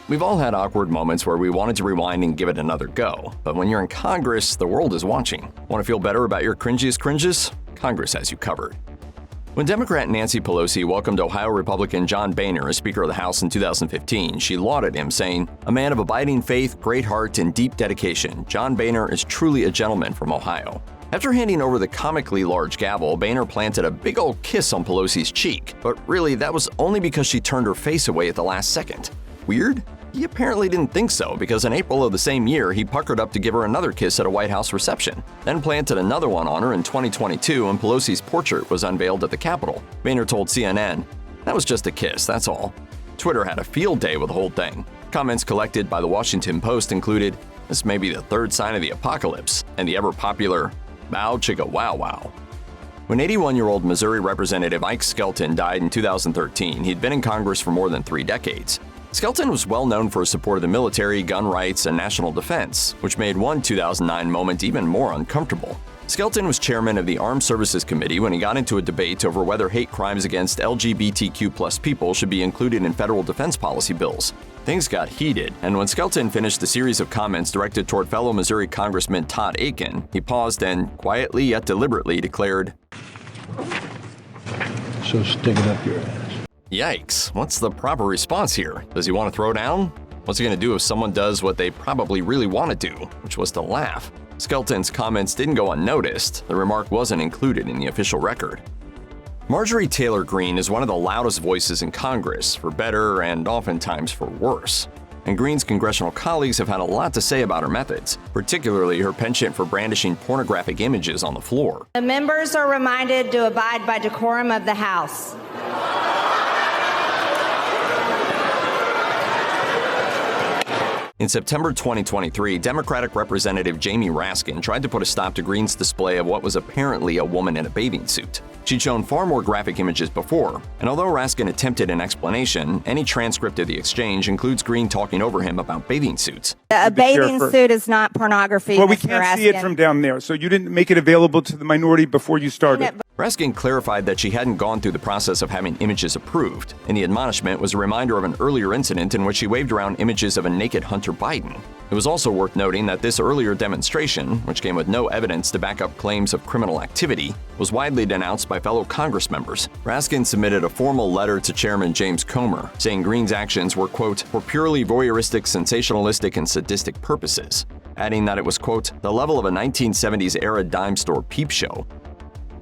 We've all had awkward moments where we wanted to rewind and give it another go. But when you're in Congress, the world is watching. Want to feel better about your cringiest cringes? Congress has you covered. When Democrat Nancy Pelosi welcomed Ohio Republican John Boehner as Speaker of the House in 2015, she lauded him, saying, "A man of abiding faith, great heart, and deep dedication, John Boehner is truly a gentleman from Ohio." After handing over the comically large gavel, Boehner planted a big old kiss on Pelosi's cheek. But really, that was only because she turned her face away at the last second. Weird? He apparently didn't think so, because in April of the same year, he puckered up to give her another kiss at a White House reception, then planted another one on her in 2022 when Pelosi's portrait was unveiled at the Capitol. Boehner told CNN, "That was just a kiss, that's all." Twitter had a field day with the whole thing. Comments collected by the Washington Post included, "This may be the third sign of the apocalypse," and the ever-popular, "Bow chicka wow wow." When 81-year-old Missouri Representative Ike Skelton died in 2013, he'd been in Congress for more than 3 decades. Skelton was well known for his support of the military, gun rights, and national defense, which made one 2009 moment even more uncomfortable. Skelton was chairman of the Armed Services Committee when he got into a debate over whether hate crimes against LGBTQ+ people should be included in federal defense policy bills. Things got heated, and when Skelton finished the series of comments directed toward fellow Missouri Congressman Todd Akin, he paused and, quietly yet deliberately, declared, "So stick it up your ass." Yikes, what's the proper response here? Does he want to throw down? What's he going to do if someone does what they probably really want to do, which was to laugh? Skelton's comments didn't go unnoticed. The remark wasn't included in the official record. Marjorie Taylor Greene is one of the loudest voices in Congress, for better and oftentimes for worse. And Greene's congressional colleagues have had a lot to say about her methods, particularly her penchant for brandishing pornographic images on the floor. The members are reminded to abide by decorum of the House. In September 2023, Democratic Representative Jamie Raskin tried to put a stop to Greene's display of what was apparently a woman in a bathing suit. She'd shown far more graphic images before, and although Raskin attempted an explanation, any transcript of the exchange includes Greene talking over him about bathing suits. A bathing suit is not pornography. Well, we can't see it from down there, so you didn't make it available to the minority before you started. Raskin clarified that she hadn't gone through the process of having images approved, and the admonishment was a reminder of an earlier incident in which she waved around images of a naked Hunter Biden. It was also worth noting that this earlier demonstration, which came with no evidence to back up claims of criminal activity, was widely denounced by fellow Congress members. Raskin submitted a formal letter to Chairman James Comer, saying Greene's actions were, quote, "for purely voyeuristic, sensationalistic, and sadistic purposes," adding that it was, quote, "the level of a 1970s-era dime store peep show."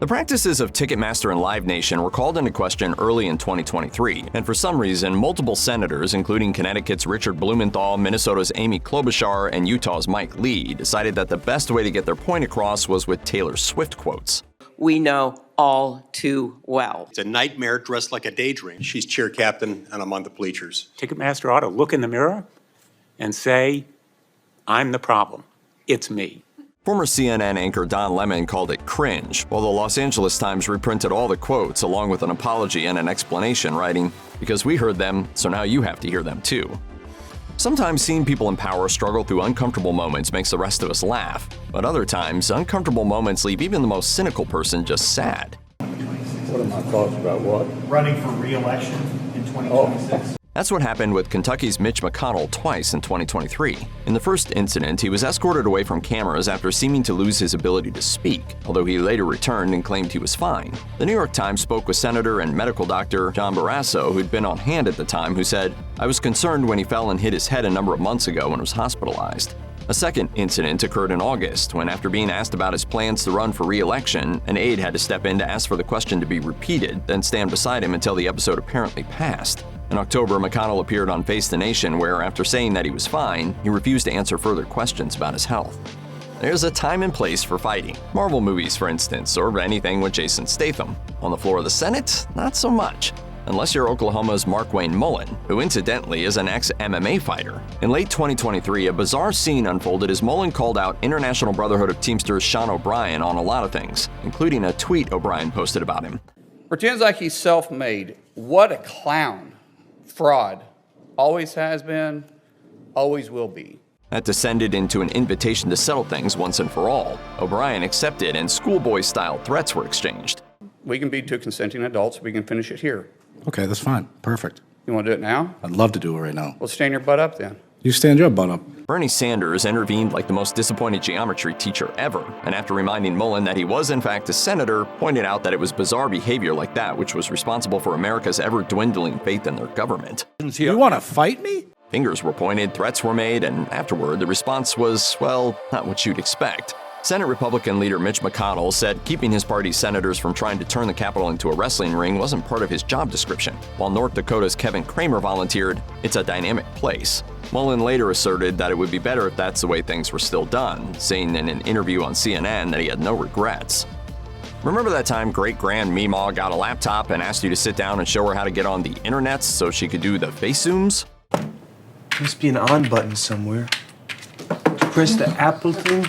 The practices of Ticketmaster and Live Nation were called into question early in 2023, and for some reason, multiple senators, including Connecticut's Richard Blumenthal, Minnesota's Amy Klobuchar, and Utah's Mike Lee, decided that the best way to get their point across was with Taylor Swift quotes. "We know all too well. It's a nightmare dressed like a daydream. She's cheer captain, and I'm on the bleachers." Ticketmaster ought to look in the mirror and say, "I'm the problem. It's me." Former CNN anchor Don Lemon called it cringe, while the Los Angeles Times reprinted all the quotes along with an apology and an explanation, writing, "Because we heard them, so now you have to hear them too." Sometimes seeing people in power struggle through uncomfortable moments makes the rest of us laugh, but other times, uncomfortable moments leave even the most cynical person just sad. What are my thoughts about what? Running for re-election in 2026. That's what happened with Kentucky's Mitch McConnell twice in 2023. In the first incident, he was escorted away from cameras after seeming to lose his ability to speak, although he later returned and claimed he was fine. The New York Times spoke with Senator and medical doctor John Barrasso, who'd been on hand at the time, who said, "I was concerned when he fell and hit his head a number of months ago and was hospitalized." A second incident occurred in August, when after being asked about his plans to run for re-election, an aide had to step in to ask for the question to be repeated, then stand beside him until the episode apparently passed. In October, McConnell appeared on Face the Nation where, after saying that he was fine, he refused to answer further questions about his health. There's a time and place for fighting. Marvel movies, for instance, or anything with Jason Statham. On the floor of the Senate, not so much. Unless you're Oklahoma's Markwayne Mullin, who incidentally is an ex-MMA fighter. In late 2023, a bizarre scene unfolded as Mullin called out International Brotherhood of Teamsters Sean O'Brien on a lot of things, including a tweet O'Brien posted about him. "Pretends like he's self-made. What a clown. Fraud. Always has been, always will be." That descended into an invitation to settle things once and for all. O'Brien accepted, and schoolboy-style threats were exchanged. "We can be two consenting adults. We can finish it here." Okay, that's fine. Perfect. You want to do it now? I'd love to do it right now. Well, stand your butt up then. You stand your butt up. Bernie Sanders intervened like the most disappointed geometry teacher ever, and after reminding Mullin that he was in fact a senator, pointed out that it was bizarre behavior like that which was responsible for America's ever-dwindling faith in their government. You want to fight me? Fingers were pointed, threats were made, and afterward the response was, well, not what you'd expect. Senate Republican leader Mitch McConnell said keeping his party's senators from trying to turn the Capitol into a wrestling ring wasn't part of his job description, while North Dakota's Kevin Cramer volunteered, it's a dynamic place. Mullin later asserted that it would be better if that's the way things were still done, saying in an interview on CNN that he had no regrets. Remember that time great-grand Meemaw got a laptop and asked you to sit down and show her how to get on the internet so she could do the face zooms? Must be an on button somewhere. Press the Apple thing.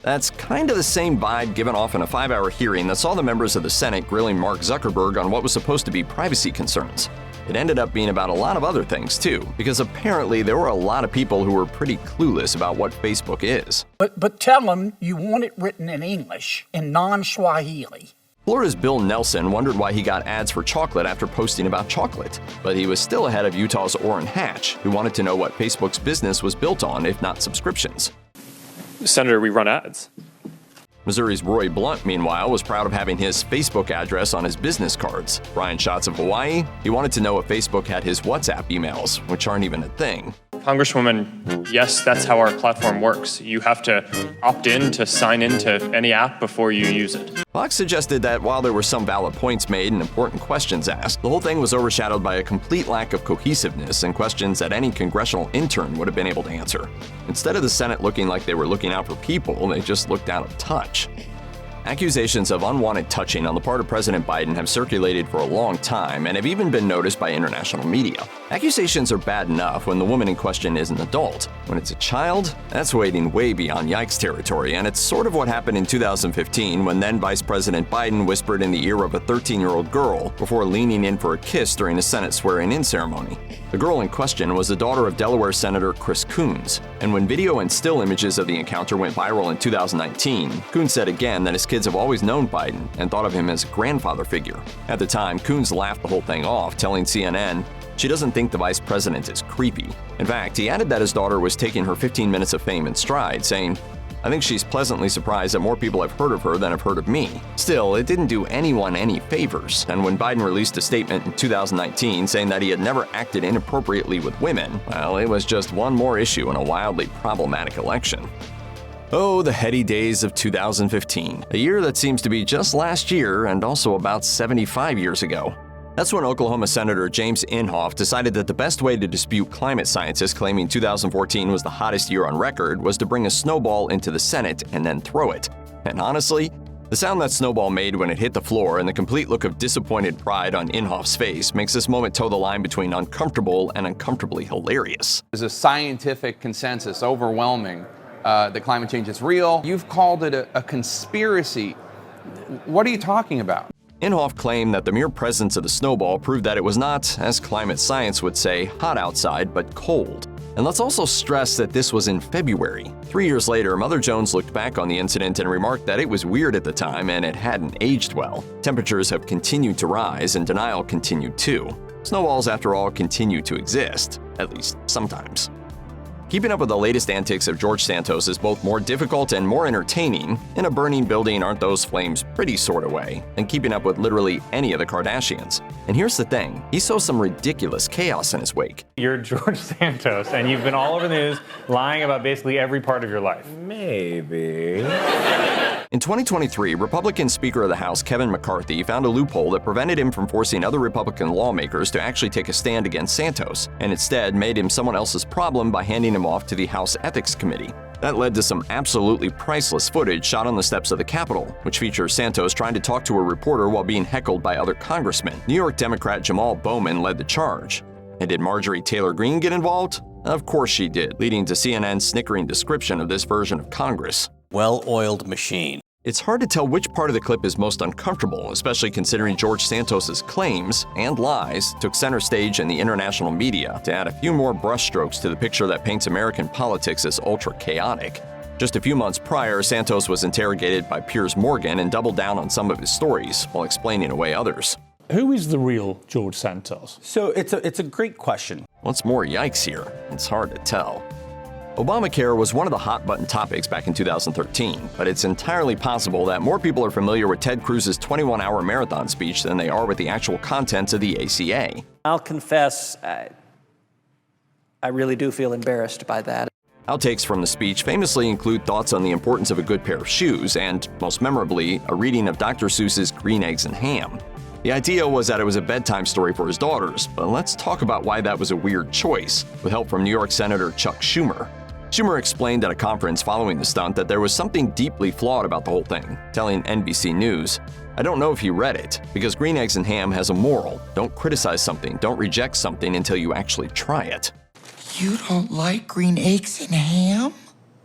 That's kind of the same vibe given off in a 5-hour hearing that saw the members of the Senate grilling Mark Zuckerberg on what was supposed to be privacy concerns. It ended up being about a lot of other things too, because apparently there were a lot of people who were pretty clueless about what Facebook is. But tell them you want it written in English, in non-Swahili. Florida's Bill Nelson wondered why he got ads for chocolate after posting about chocolate, but he was still ahead of Utah's Orrin Hatch, who wanted to know what Facebook's business was built on, if not subscriptions. Senator, we run ads. Missouri's Roy Blunt, meanwhile, was proud of having his Facebook address on his business cards. Brian Schatz of Hawaii, he wanted to know if Facebook had his WhatsApp emails, which aren't even a thing. Congresswoman, yes, that's how our platform works. You have to opt in to sign into any app before you use it. Fox suggested that while there were some valid points made and important questions asked, the whole thing was overshadowed by a complete lack of cohesiveness and questions that any congressional intern would have been able to answer. Instead of the Senate looking like they were looking out for people, they just looked out of touch. Accusations of unwanted touching on the part of President Biden have circulated for a long time and have even been noticed by international media. Accusations are bad enough when the woman in question is an adult. When it's a child, that's wading way beyond yikes territory, and it's sort of what happened in 2015 when then Vice President Biden whispered in the ear of a 13-year-old girl before leaning in for a kiss during a Senate swearing-in ceremony. The girl in question was the daughter of Delaware Senator Chris Coons, and when video and still images of the encounter went viral in 2019, Coons said again that his kids have always known Biden and thought of him as a grandfather figure. At the time, Coons laughed the whole thing off, telling CNN she doesn't think the vice president is creepy. In fact, he added that his daughter was taking her 15 minutes of fame in stride, saying, "I think she's pleasantly surprised that more people have heard of her than have heard of me." Still, it didn't do anyone any favors, and when Biden released a statement in 2019 saying that he had never acted inappropriately with women, well, it was just one more issue in a wildly problematic election. Oh, the heady days of 2015, a year that seems to be just last year and also about 75 years ago. That's when Oklahoma Senator James Inhofe decided that the best way to dispute climate scientists claiming 2014 was the hottest year on record was to bring a snowball into the Senate and then throw it. And honestly, the sound that snowball made when it hit the floor and the complete look of disappointed pride on Inhofe's face makes this moment toe the line between uncomfortable and uncomfortably hilarious. There's a scientific consensus, overwhelming, that climate change is real. You've called it a conspiracy. What are you talking about? Inhofe claimed that the mere presence of the snowball proved that it was not, as climate science would say, hot outside, but cold. And let's also stress that this was in February. 3 years later, Mother Jones looked back on the incident and remarked that it was weird at the time and it hadn't aged well. Temperatures have continued to rise and denial continued too. Snowballs, after all, continue to exist, at least sometimes. Keeping up with the latest antics of George Santos is both more difficult and more entertaining. In a burning building, aren't those flames pretty sort of way? And keeping up with literally any of the Kardashians. And here's the thing, he saw some ridiculous chaos in his wake. You're George Santos, and you've been all over the news lying about basically every part of your life. Maybe. In 2023, Republican Speaker of the House Kevin McCarthy found a loophole that prevented him from forcing other Republican lawmakers to actually take a stand against Santos, and instead made him someone else's problem by handing him off to the House Ethics Committee. That led to some absolutely priceless footage shot on the steps of the Capitol, which features Santos trying to talk to a reporter while being heckled by other congressmen. New York Democrat Jamal Bowman led the charge. And did Marjorie Taylor Greene get involved? Of course she did, leading to CNN's snickering description of this version of Congress. Well-oiled machine. It's hard to tell which part of the clip is most uncomfortable, especially considering George Santos's claims and lies took center stage in the international media to add a few more brushstrokes to the picture that paints American politics as ultra-chaotic. Just a few months prior, Santos was interrogated by Piers Morgan and doubled down on some of his stories while explaining away others. Who is the real George Santos? So it's a great question. What's more yikes here? It's hard to tell. Obamacare was one of the hot-button topics back in 2013, but it's entirely possible that more people are familiar with Ted Cruz's 21-hour marathon speech than they are with the actual contents of the ACA. I'll confess, I really do feel embarrassed by that. Outtakes from the speech famously include thoughts on the importance of a good pair of shoes and, most memorably, a reading of Dr. Seuss's Green Eggs and Ham. The idea was that it was a bedtime story for his daughters, but let's talk about why that was a weird choice, with help from New York Senator Chuck Schumer. Schumer explained at a conference following the stunt that there was something deeply flawed about the whole thing, telling NBC News, "I don't know if he read it, because Green Eggs and Ham has a moral. Don't criticize something, don't reject something until you actually try it." You don't like green eggs and ham?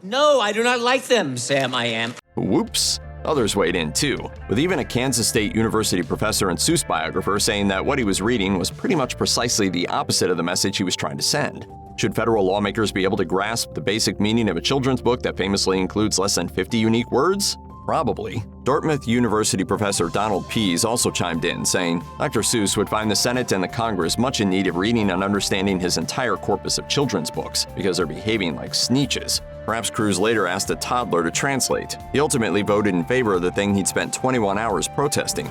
No, I do not like them, Sam, I am. Whoops. Others weighed in too, with even a Kansas State University professor and Seuss biographer saying that what he was reading was pretty much precisely the opposite of the message he was trying to send. Should federal lawmakers be able to grasp the basic meaning of a children's book that famously includes less than 50 unique words? Probably. Dartmouth University professor Donald Pease also chimed in, saying Dr. Seuss would find the Senate and the Congress much in need of reading and understanding his entire corpus of children's books, because they're behaving like snitches. Perhaps Cruz later asked a toddler to translate. He ultimately voted in favor of the thing he'd spent 21 hours protesting.